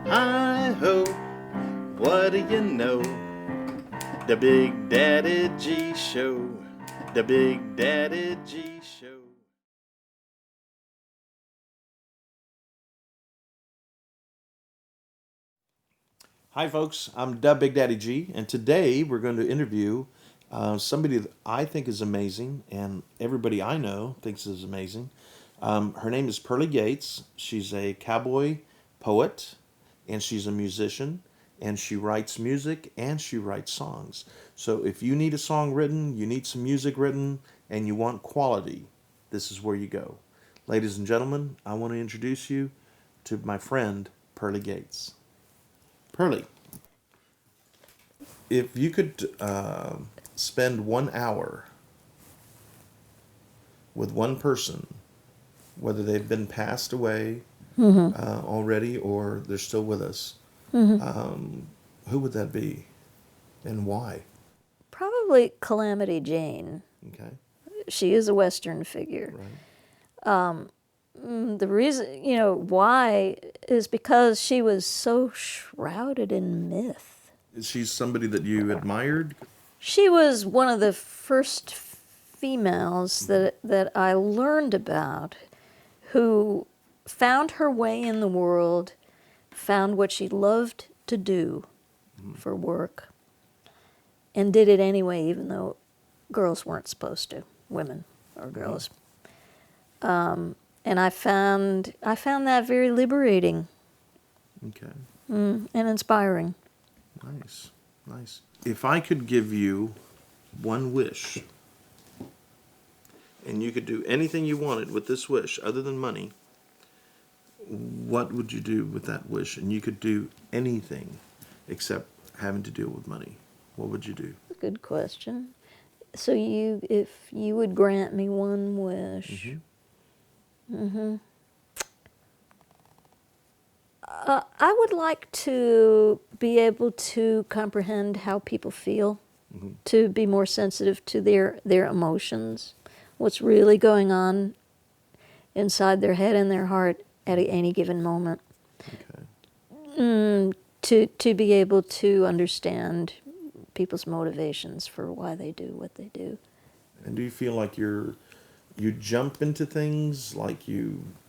Hi-ho, what do you know? The Big Daddy G Show. The Big Daddy G Show. Hi, folks. I'm the Big Daddy G, and today we're going to interview somebody that I think is amazing, and everybody I know thinks is amazing. Her name is Pearly Gates. She's a cowboy poet, and she's a musician, and she writes music and she writes songs. So if you need a song written, you need some music written, and you want quality, this is where you go. Ladies and gentlemen, I want to introduce you to my friend Pearly Gates. Pearly, if you could spend 1 hour with one person, whether they've been passed away already or they're still with us, who would that be and why? Probably Calamity Jane. Okay. She is a Western figure. Right. The reason, why is because she was so shrouded in myth. Is she somebody that you admired? She was one of the first females that I learned about who found her way in the world, found what she loved to do for work, and did it anyway, even though girls weren't supposed to, women or girls. And I found that very liberating Okay. and inspiring. Nice. Nice. If I could give you one wish and you could do anything you wanted with this wish other than money, what would you do with that wish? And you could do anything except having to deal with money. What would you do? Good question. So if you would grant me one wish, I would like to be able to comprehend how people feel, to be more sensitive to their emotions, what's really going on inside their head and their heart at any given moment. Okay. To be able to understand people's motivations for why they do what they do. And do you feel like you jump into things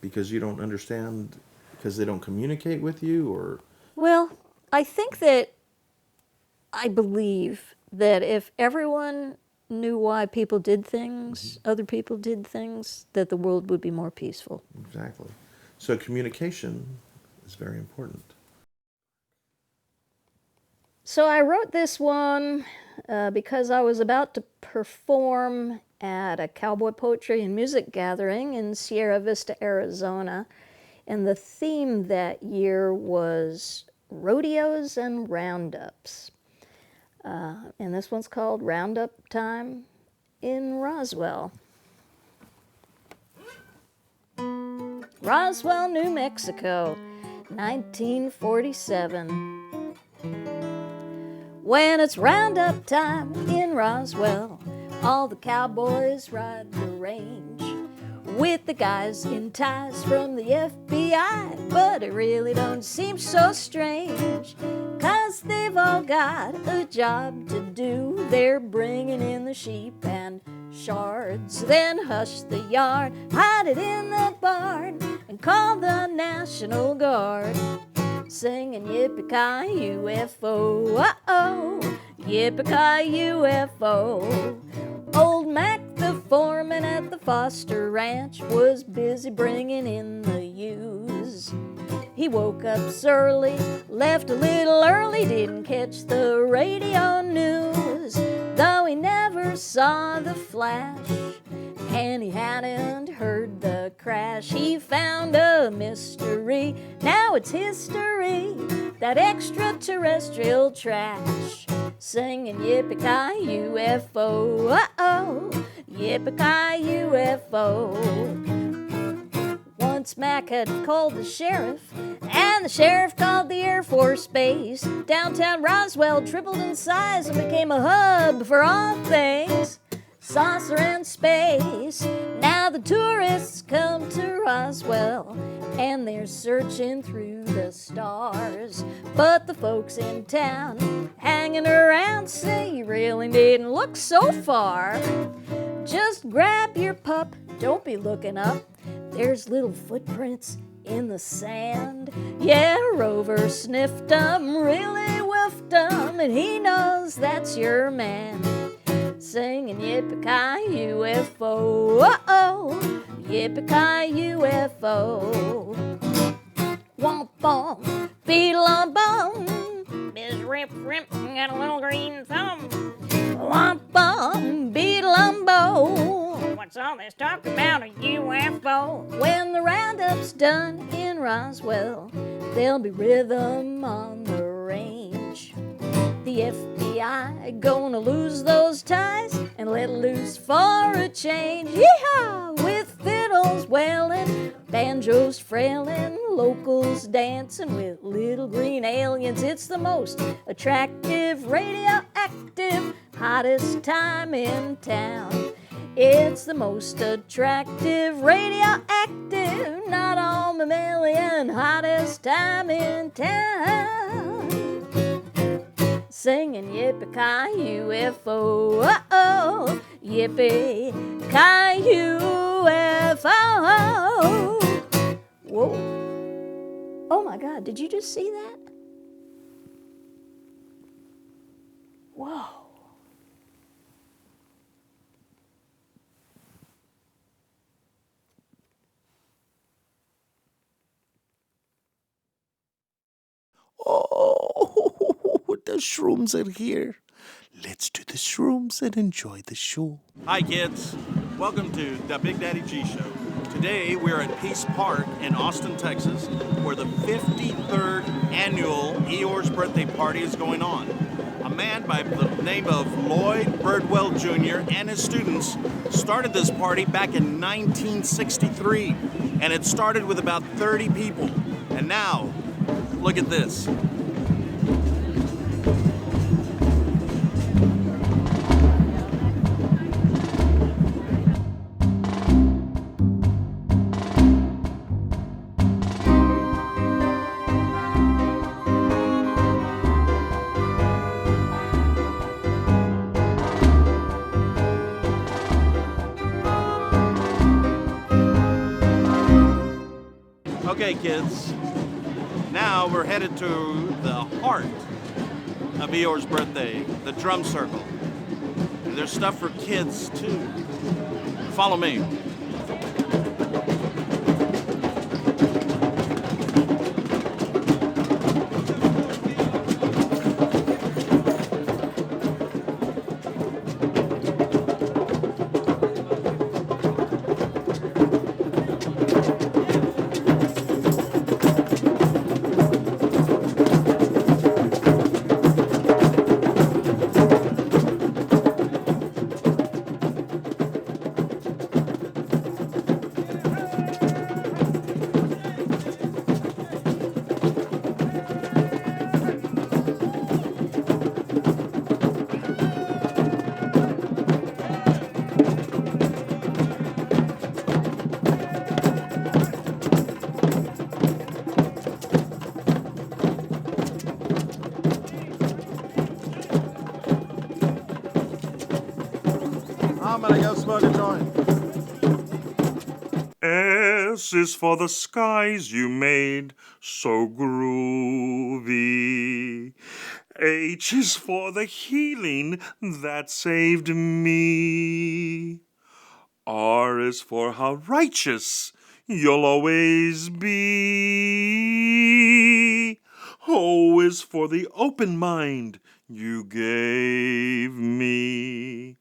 because you don't understand because they don't communicate with you, or? Well, I believe that if everyone knew why people did things, other people did things, that the world would be more peaceful. Exactly. So communication is very important. So I wrote this one because I was about to perform at a cowboy poetry and music gathering in Sierra Vista, Arizona. And the theme that year was rodeos and roundups. And this one's called Roundup Time in Roswell. Roswell, New Mexico, 1947. When it's roundup time in Roswell, all the cowboys ride the range with the guys in ties from the FBI. But it really don't seem so strange, 'cause they've all got a job to do. They're bringing in the sheep and shards, then hush the yard, hide it in the barn, and call the National Guard, singing yippee-ki-UFO, uh-oh, yippee-ki-UFO. Old Mac, the foreman at the Foster Ranch, was busy bringing in the ewes. He woke up surly, left a little early, didn't catch the radio news, though he never saw the flash, and he hadn't heard the crash. He found a mystery, now it's history, that extraterrestrial trash, singing yippee-ki-UFO, uh-oh, yippee-ki-UFO. Once Mac had called the sheriff, and the sheriff called the Air Force Base. Downtown Roswell tripled in size and became a hub for all things saucer and space. Now the tourists come to Roswell, and they're searching through the stars. But the folks in town hanging around say you really needn't look so far. Just grab your pup, don't be looking up. There's little footprints in the sand. Yeah, Rover sniffed 'em, really whiffed 'em, and he knows that's your man. Singing yippee-ki-yay UFO, uh-oh, yippee-ki-yay UFO. Womp-bom, beetle-on-bum, Miss Rip-Rip got a little green thumb. Womp-bom, beetle-on-bo, what's all this talk about a UFO? When the roundup's done in Roswell, there'll be rhythm on the range. The FBI gonna lose those ties and let loose for a change. Yeehaw! With fiddles wailing, banjos frailing, locals dancing with little green aliens. It's the most attractive, radioactive, hottest time in town. It's the most attractive, radioactive, not all mammalian, hottest time in town. Singing yippee-ki-yay UFO, uh-oh, yippee-ki-yay UFO. Whoa. Oh my God, did you just see that? Whoa. Oh, the shrooms are here. Let's do the shrooms and enjoy the show. Hi, kids. Welcome to the Big Daddy G Show. Today, we're at Peace Park in Austin, Texas, where the 53rd annual Eeyore's birthday party is going on. A man by the name of Lloyd Birdwell Jr. and his students started this party back in 1963, and it started with about 30 people. And now, look at this. Okay, kids. Now we're headed to the heart of Eeyore's birthday, the drum circle. And there's stuff for kids too. Follow me. I'm gonna go smoke a joint. S is for the skies you made so groovy. H is for the healing that saved me. R is for how righteous you'll always be. O is for the open mind you gave me.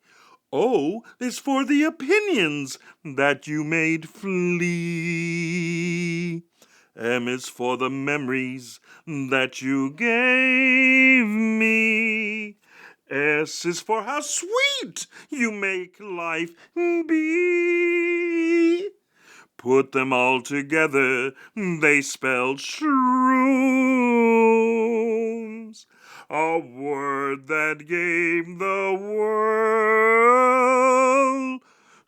O is for the opinions that you made flee. M is for the memories that you gave me. S is for how sweet you make life be. Put them all together, they spelled shrooms. A word that gave the world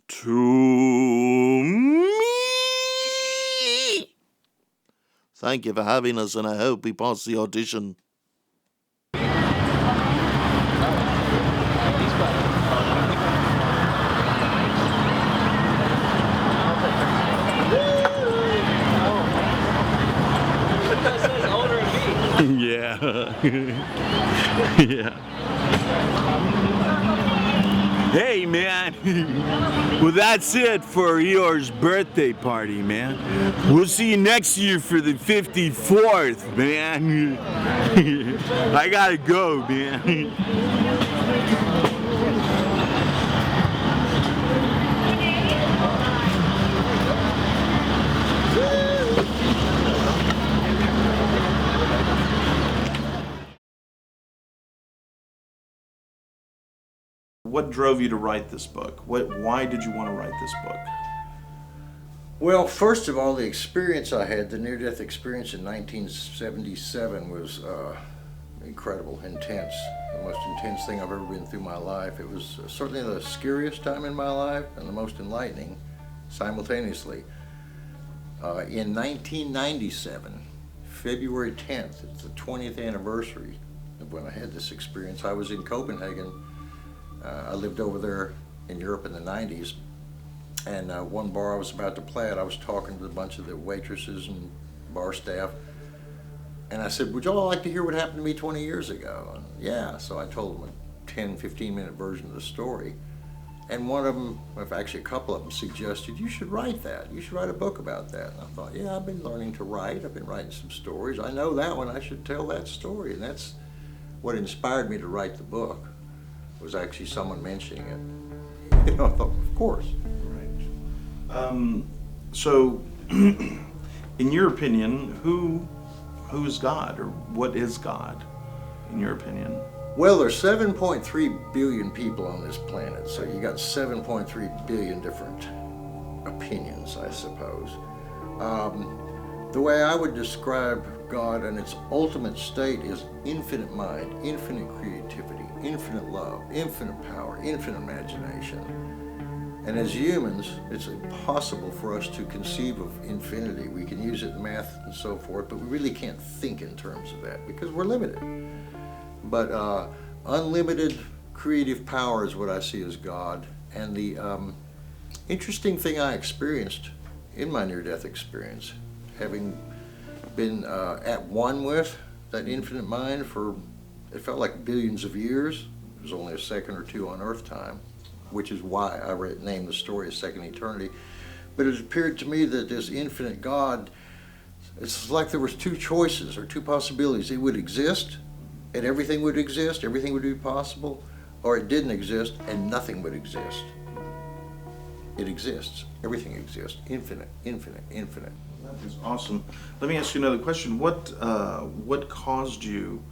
to me. Thank you for having us, and I hope we pass the audition. Yeah. Yeah. Hey, man. Well, that's it for Eeyore's birthday party, man. We'll see you next year for the 54th, man. I gotta go, man. What drove you to write this book? Why did you want to write this book? Well, first of all, the experience I had, the near-death experience in 1977 was incredible, intense. The most intense thing I've ever been through my life. It was certainly the scariest time in my life and the most enlightening simultaneously. In 1997, February 10th, it's the 20th anniversary of when I had this experience. I was in Copenhagen. I lived over there in Europe in the 90s, and one bar I was about to play at, I was talking to a bunch of the waitresses and bar staff, and I said, would y'all like to hear what happened to me 20 years ago? And yeah, so I told them a 10, 15-minute version of the story, and one of them, actually a couple of them, suggested, you should write that. You should write a book about that. And I thought, yeah, I've been learning to write. I've been writing some stories. I know that one. I should tell that story, and that's what inspired me to write the book. Was actually someone mentioning it. You know, I thought, of course. Right. So, in your opinion, who is God, or what is God, in your opinion? Well, there's 7.3 billion people on this planet, so you got 7.3 billion different opinions, I suppose. The way I would describe God and its ultimate state is infinite mind, infinite creativity, infinite love, infinite power, infinite imagination. And as humans, it's impossible for us to conceive of infinity. We can use it in math and so forth, but we really can't think in terms of that because we're limited. But unlimited creative power is what I see as God. And the interesting thing I experienced in my near-death experience, having been at one with that infinite mind for, it felt like billions of years. It was only a second or two on Earth time, which is why I named the story A Second Eternity. But it appeared to me that this infinite God, it's like there was two choices or two possibilities. It would exist, and everything would exist, everything would be possible, or it didn't exist, and nothing would exist. It exists. Everything exists. Infinite, infinite, infinite. That is awesome. Let me ask you another question. What caused you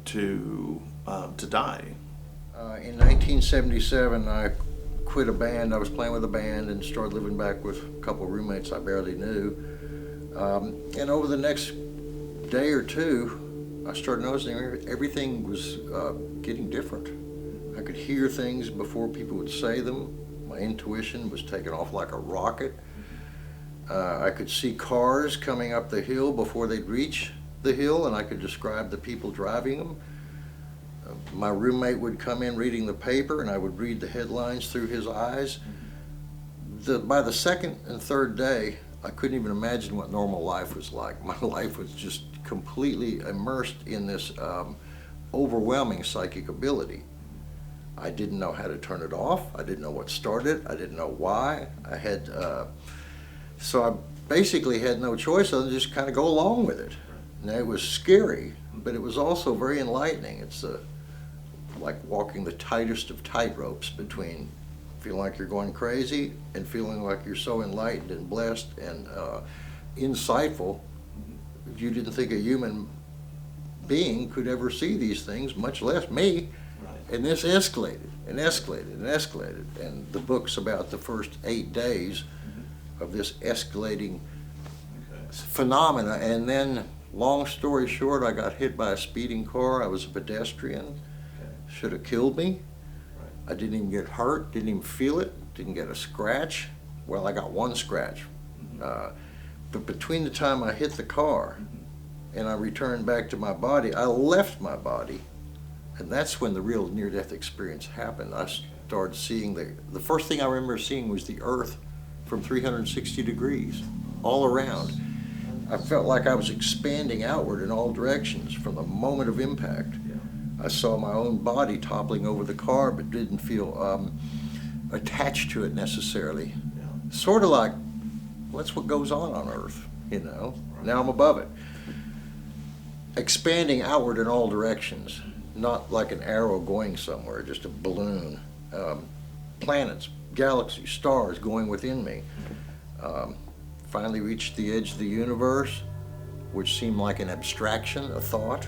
to die? In 1977, I quit a band. I was playing with a band and started living back with a couple of roommates I barely knew. And over the next day or two, I started noticing everything was getting different. I could hear things before people would say them. My intuition was taking off like a rocket. I could see cars coming up the hill before they'd reach the hill, and I could describe the people driving them. My roommate would come in reading the paper, and I would read the headlines through his eyes. By the second and third day, I couldn't even imagine what normal life was like. My life was just completely immersed in this overwhelming psychic ability. I didn't know how to turn it off. I didn't know what started. I didn't know why. So I basically had no choice other than just kind of go along with it. Now, it was scary, but it was also very enlightening. It's like walking the tightest of tightropes between feeling like you're going crazy and feeling like you're so enlightened and blessed and insightful. You didn't think a human being could ever see these things, much less me. Right. And this escalated and escalated and escalated. And the book's about the first 8 days of this escalating phenomena. And then, long story short, I got hit by a speeding car. I was a pedestrian. Should have killed me. I didn't even get hurt, didn't even feel it, didn't get a scratch. Well, I got one scratch. But between the time I hit the car and I returned back to my body, I left my body. And that's when the real near-death experience happened. I started seeing the first thing I remember seeing was the earth from 360 degrees all around. I felt like I was expanding outward in all directions from the moment of impact. I saw my own body toppling over the car, but didn't feel attached to it necessarily. Sort of like, well, that's what goes on Earth, you know. Now I'm above it. Expanding outward in all directions, not like an arrow going somewhere, just a balloon. Planets, galaxies, stars going within me. Finally reached the edge of the universe, which seemed like an abstraction, a thought.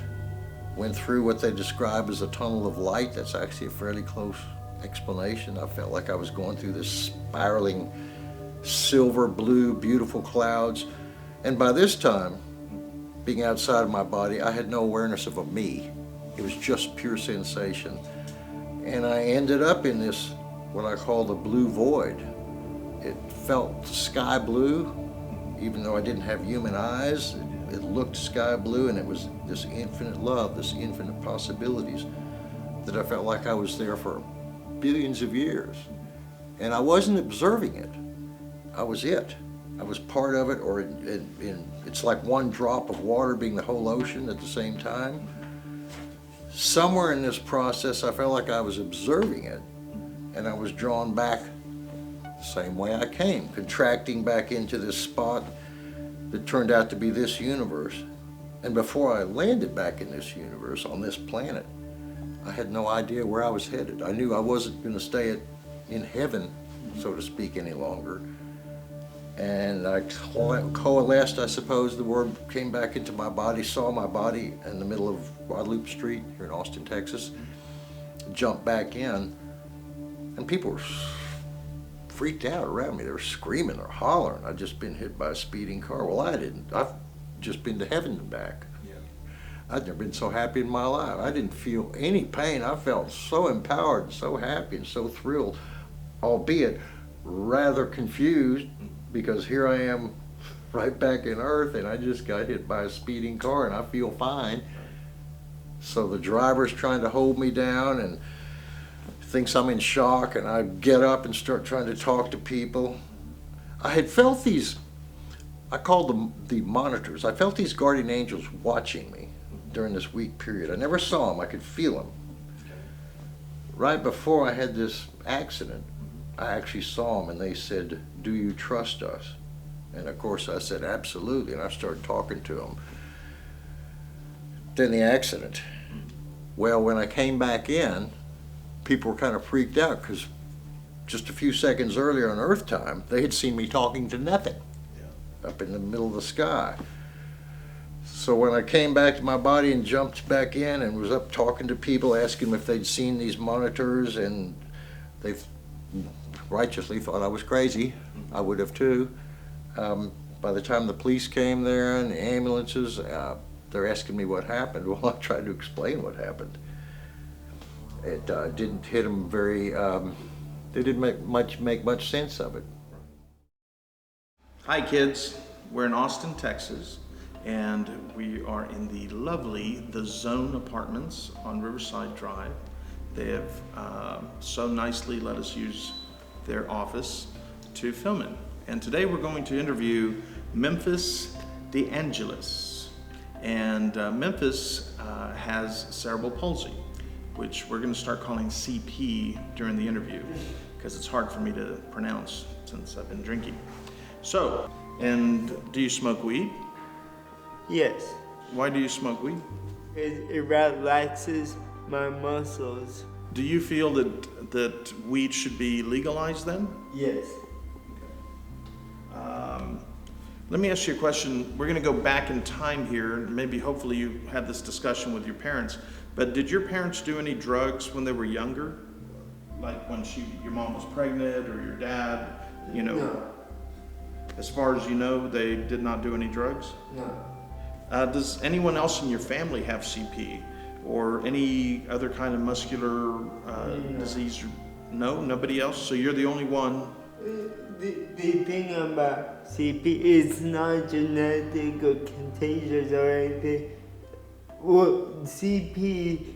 Went through what they describe as a tunnel of light. That's actually a fairly close explanation. I felt like I was going through this spiraling silver, blue, beautiful clouds. And by this time, being outside of my body, I had no awareness of a me. It was just pure sensation. And I ended up in this, what I call the blue void. It felt sky blue, even though I didn't have human eyes. It looked sky blue, and it was this infinite love, this infinite possibilities, that I felt like I was there for billions of years. And I wasn't observing it. I was it. I was part of it, or it's like one drop of water being the whole ocean at the same time. Somewhere in this process, I felt like I was observing it, and I was drawn back the same way I came, contracting back into this spot that turned out to be this universe. And before I landed back in this universe, on this planet, I had no idea where I was headed. I knew I wasn't going to stay in heaven, so to speak, any longer. And I coalesced, I suppose the word, came back into my body, saw my body in the middle of Guadalupe Street here in Austin, Texas, jumped back in, and people were freaked out around me. They were screaming or hollering. I'd just been hit by a speeding car. Well, I didn't. I've just been to heaven and back. Yeah. I'd never been so happy in my life. I didn't feel any pain. I felt so empowered and so happy and so thrilled, albeit rather confused, because here I am right back in Earth, and I just got hit by a speeding car, and I feel fine. So the driver's trying to hold me down and thinks I'm in shock, and I get up and start trying to talk to people. I had felt these, I called them the monitors. I felt these guardian angels watching me during this week period. I never saw them, I could feel them. Right before I had this accident, I actually saw them, and they said, "Do you trust us?" And of course I said, "Absolutely," and I started talking to them. Then the accident. Well, when I came back in, people were kind of freaked out, because just a few seconds earlier on Earth time, they had seen me talking to nothing up in the middle of the sky. So when I came back to my body and jumped back in and was up talking to people, asking them if they'd seen these monitors, and they righteously thought I was crazy. I would have too. By the time the police came there and the ambulances, they're asking me what happened. Well, I tried to explain what happened. It didn't hit them very, they didn't make much sense of it. Hi kids, we're in Austin, Texas, and we are in the lovely The Zone Apartments on Riverside Drive. They have so nicely let us use their office to film it. And today we're going to interview Memphis DeAngelis. And Memphis has cerebral palsy, which we're going to start calling CP during the interview, because it's hard for me to pronounce since I've been drinking. So, and do you smoke weed? Yes, Why do you smoke weed? it relaxes my muscles. Do you feel that weed should be legalized then? Yes. Let me ask you a question. We're going to go back in time here. Maybe hopefully you had this discussion with your parents, but did your parents do any drugs when they were younger? Like when your mom was pregnant, or your dad, you know? No. As far as you know, they did not do any drugs? No. Does anyone else in your family have CP or any other kind of muscular disease? No, nobody else? So you're the only one? the thing about CP is not genetic or contagious or anything. Well, CP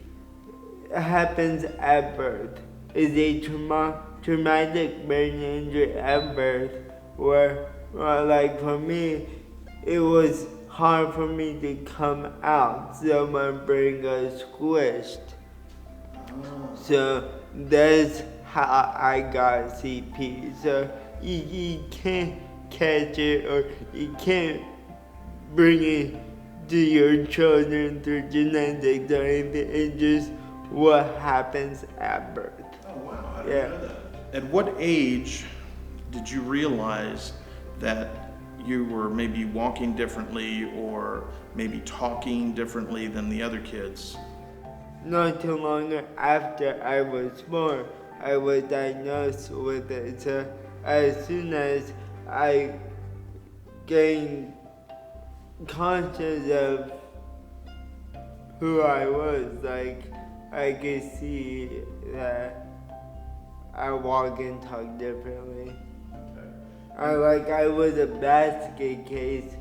happens at birth. Is a traumatic brain injury at birth where, like for me, it was hard for me to come out, so my brain got squished. So that's how I got CP. So you can't catch it or you can't bring it to your children through genetics or anything. It's just what happens at birth. Oh, wow. I Yeah. didn't know that. At what age did you realize that you were maybe walking differently or maybe talking differently than the other kids? Not too long after I was born, I was diagnosed with it. So as soon as I gained conscious of who I was, like I could see that I walk and talk differently. I was a basket case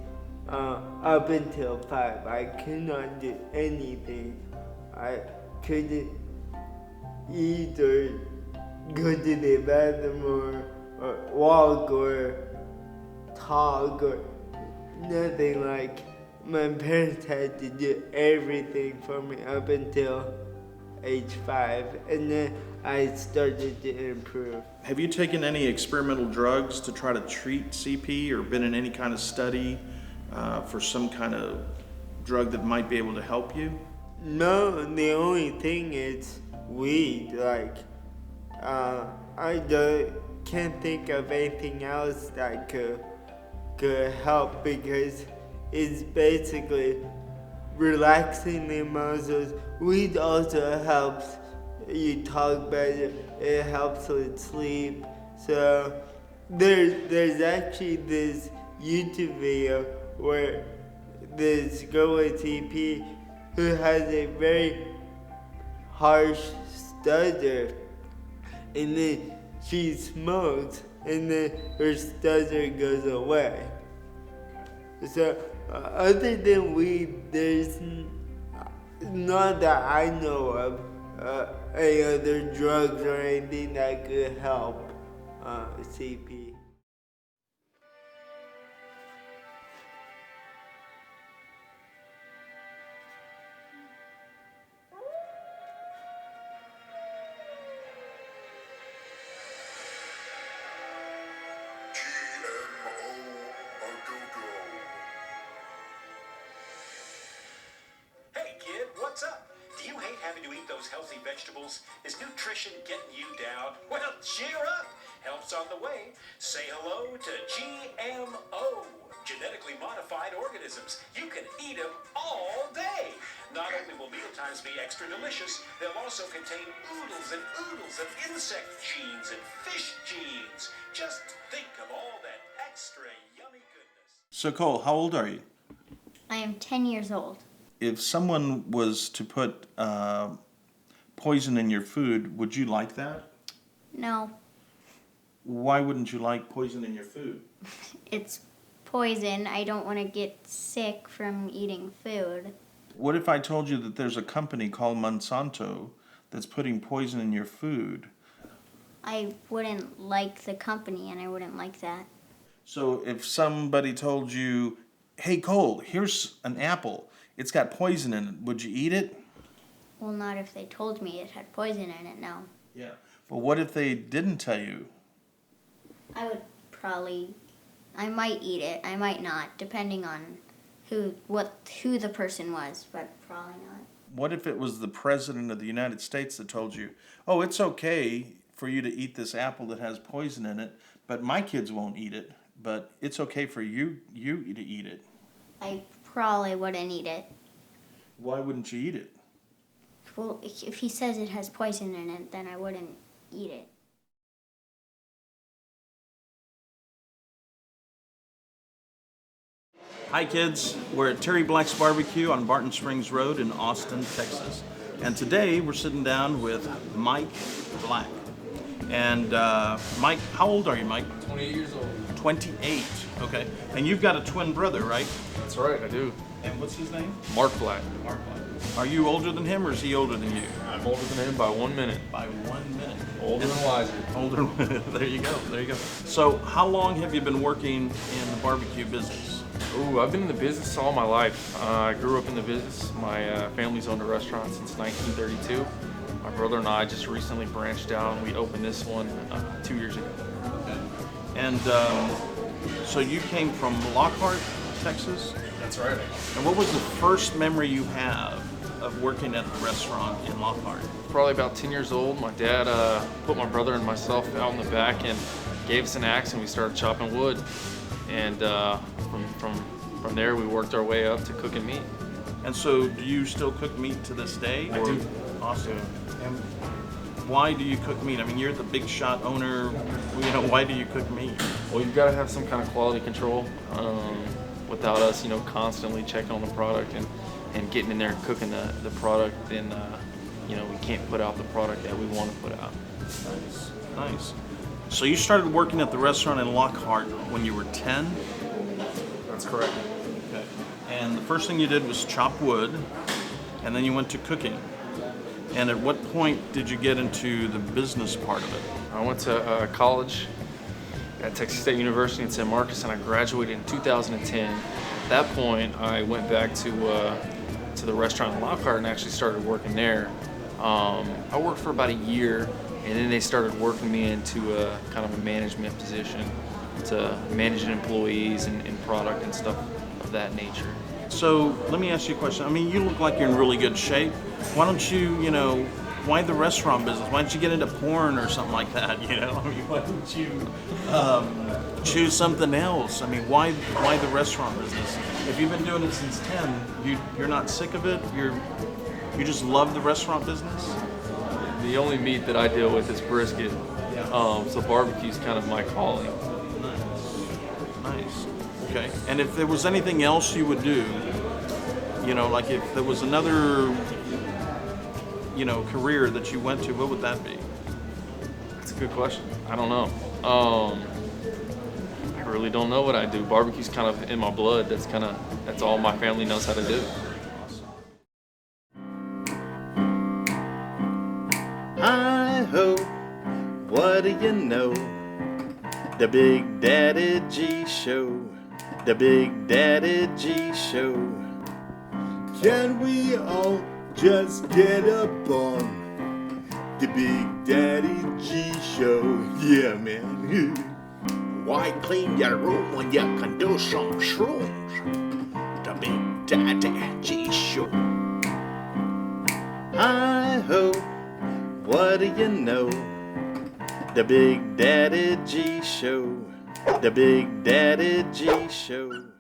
up until 5. I could not do anything. I couldn't eat or go to the bathroom or walk or talk or nothing. Like my parents had to do everything for me up until age 5, and then I started to improve. Have you taken any experimental drugs to try to treat CP or been in any kind of study for some kind of drug that might be able to help you? No, the only thing is weed. Like, can't think of anything else that could help because it's basically relaxing the muscles. Weed also helps you talk better. It helps with sleep. So there's actually this YouTube video where this girl with CP who has a very harsh stutter, and then she smokes, and then her stutter goes away. So other than weed, there's not that I know of any other drugs or anything that could help CP. Hey kid, what's up? Do you hate having to eat those healthy vegetables? Is nutrition getting you down? Well, cheer up! Help's on the way. Say hello to GMO, genetically modified organisms. You can eat them all day. Not only will mealtimes be extra delicious, they'll also contain oodles and oodles of insect genes and fish genes. Just think of all that extra yummy goodness. So Cole, how old are you? I am 10 years old. If someone was to put poison in your food, would you like that? No, Why wouldn't you like poison in your food? it's poison. I don't want to get sick from eating food. What if I told you that there's a company called Monsanto that's putting poison in your food? I wouldn't like the company and I wouldn't like that. So if somebody told you, hey Cole, here's an apple, it's got poison in it, would you eat it? Well, not if they told me it had poison in it, no. Yeah. But what if they didn't tell you? I might eat it, I might not, depending on who the person was, but probably not. What if it was the president of the United States that told you, oh, it's okay for you to eat this apple that has poison in it, but my kids won't eat it, but it's okay for you to eat it? I probably wouldn't eat it. Why wouldn't you eat it? Well, if he says it has poison in it, then I wouldn't eat it. Hi kids, we're at Terry Black's Barbecue on Barton Springs Road in Austin, Texas. And today we're sitting down with Mike Black. And Mike, how old are you, Mike? 28 years old. 28. Okay. And you've got a twin brother, right? That's right, I do. And what's his name? Mark Black. Mark. Are you older than him, or is he older than you? I'm older than him by 1 minute. By 1 minute. Older and wiser. Older. There you go. There you go. So, how long have you been working in the barbecue business? Ooh, I've been in the business all my life. I grew up in the business. My family's owned a restaurant since 1932. My brother and I just recently branched out, and we opened this one 2 years ago. Okay. And so you came from Lockhart, Texas? That's right. And what was the first memory you have of working at the restaurant in Lockhart? Probably about 10 years old. My dad put my brother and myself out in the back and gave us an axe, and we started chopping wood. And from there, we worked our way up to cooking meat. And so, do you still cook meat to this day? I do. Awesome. And why do you cook meat? I mean, you're the big shot owner. You know, why do you cook meat? Well, you've got to have some kind of quality control. Without us, constantly checking on the product and getting in there and cooking the product, then, we can't put out the product that we want to put out. Nice. Nice. So you started working at the restaurant in Lockhart when you were 10? That's correct. Okay. And the first thing you did was chop wood, and then you went to cooking. And at what point did you get into the business part of it? I went to college at Texas State University in San Marcos, and I graduated in 2010. At that point, I went back to the restaurant in Lockhart and actually started working there. I worked for about a year, and then they started working me into a kind of a management position to managing employees and product and stuff of that nature. So let me ask you a question. I mean, you look like you're in really good shape. Why don't you, why the restaurant business? Why don't you get into porn or something like that? I mean, why don't you choose something else? I mean, why the restaurant business? If you've been doing it since 10, you're not sick of it. You just love the restaurant business. The only meat that I deal with is brisket, so barbecue's kind of my calling. Nice. Okay. And if there was anything else you would do, like if there was another, career that you went to, what would that be? That's a good question. I don't know. I really don't know what I do. Barbecue's kind of in my blood. That's all my family knows how to do. Hi ho, what do you know? The Big Daddy G Show. The Big Daddy G Show. Can we all just get up on the Big Daddy G Show? Yeah, man. Why clean your room when you can do some shrooms? The Big Daddy G Show. Hi ho, what do you know? The Big Daddy G Show. The Big Daddy G Show.